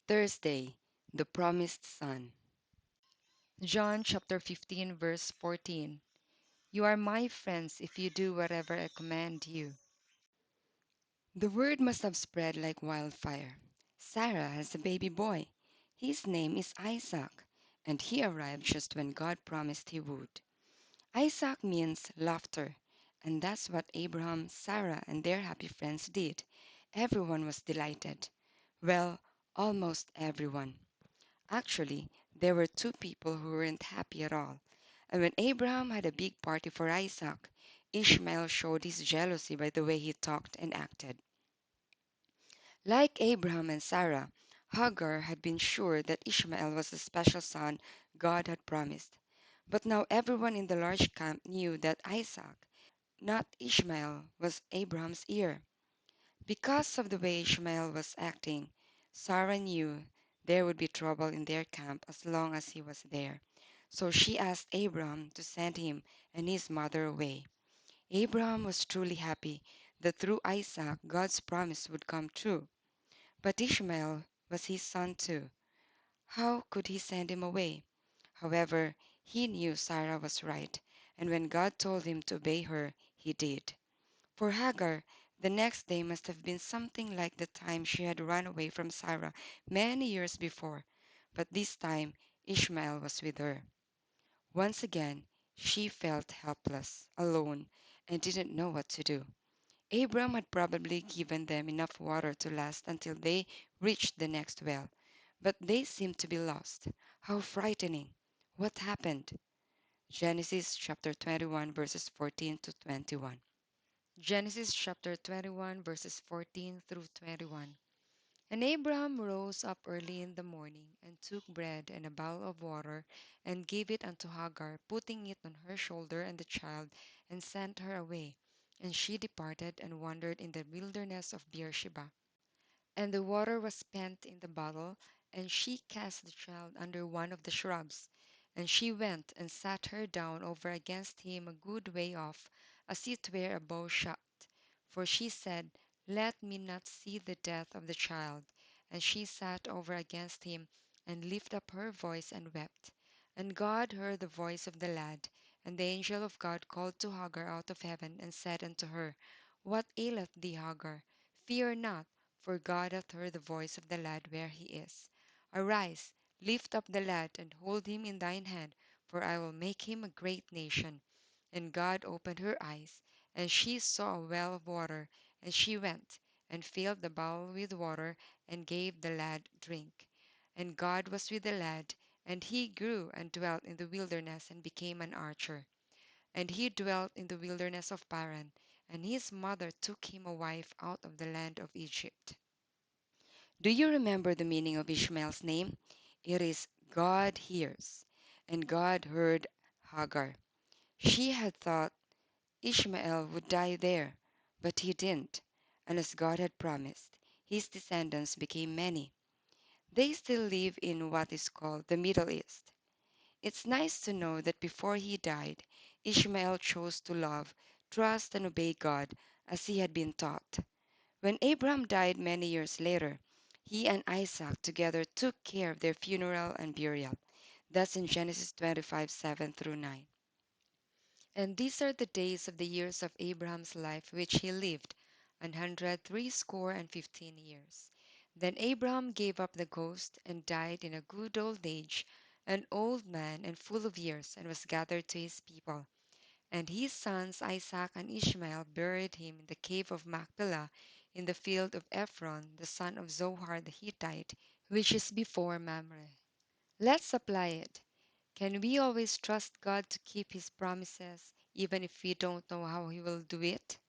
Thursday, the promised son. John chapter 15, verse 14. You are my friends if you do whatever I command you. The word must have spread like wildfire. Sarah has a baby boy. His name is Isaac, and he arrived just when God promised he would. Isaac means laughter, and that's what Abraham, Sarah, and their happy friends did. Everyone was delighted. Well, almost everyone. Actually, there were two people who weren't happy at all. And when Abraham had a big party for Isaac, Ishmael showed his jealousy by the way he talked and acted. Like Abraham and Sarah, Hagar had been sure that Ishmael was the special son God had promised. But now everyone in the large camp knew that Isaac, not Ishmael, was Abraham's heir. Because of the way Ishmael was acting, Sarah knew there would be trouble in their camp as long as he was there. So she asked Abraham to send him and his mother away. Abraham was truly happy that through Isaac God's promise would come true. But Ishmael was his son too. How could he send him away? However, he knew Sarah was right, and when God told him to obey her, he did. For Hagar, the next day must have been something like the time she had run away from Sarah many years before, but this time Ishmael was with her. Once again, she felt helpless, alone, and didn't know what to do. Abram had probably given them enough water to last until they reached the next well, but they seemed to be lost. How frightening! What happened? Genesis chapter 21, verses 14 to 21. Genesis chapter 21, verses 14 through 21. And Abraham rose up early in the morning, and took bread and a bowl of water, and gave it unto Hagar, putting it on her shoulder and the child, and sent her away. And she departed, and wandered in the wilderness of Beersheba. And the water was spent in the bottle, and she cast the child under one of the shrubs. And she went and sat her down over against him a good way off, as it were a bow shot. For she said, Let me not see the death of the child. And she sat over against him, and lifted up her voice, and wept. And God heard the voice of the lad. And the angel of God called to Hagar out of heaven, and said unto her, What aileth thee, Hagar? Fear not, for God hath heard the voice of the lad where he is. Arise, lift up the lad, and hold him in thine hand, for I will make him a great nation. And God opened her eyes, and she saw a well of water, and she went and filled the bowl with water, and gave the lad drink. And God was with the lad, and he grew and dwelt in the wilderness, and became an archer. And he dwelt in the wilderness of Paran, and his mother took him a wife out of the land of Egypt. Do you remember the meaning of Ishmael's name? It is God hears. And God heard Hagar. She had thought Ishmael would die there, but he didn't. And as God had promised, his descendants became many. They still live in what is called the Middle East. It's nice to know that before he died, Ishmael chose to love, trust, and obey God as he had been taught. When Abraham died many years later, he and Isaac together took care of their funeral and burial. That's in Genesis 25 7 through 9. And these are the days of the years of Abraham's life which he lived, 160 and 15 years. Then Abraham gave up the ghost, and died in a good old age, an old man and full of years, and was gathered to his people. And his sons Isaac and Ishmael buried him in the cave of Machpelah, in the field of Ephron the son of Zohar the Hittite, which is before Mamre. Let's apply it. Can we always trust God to keep His promises, even if we don't know how He will do it?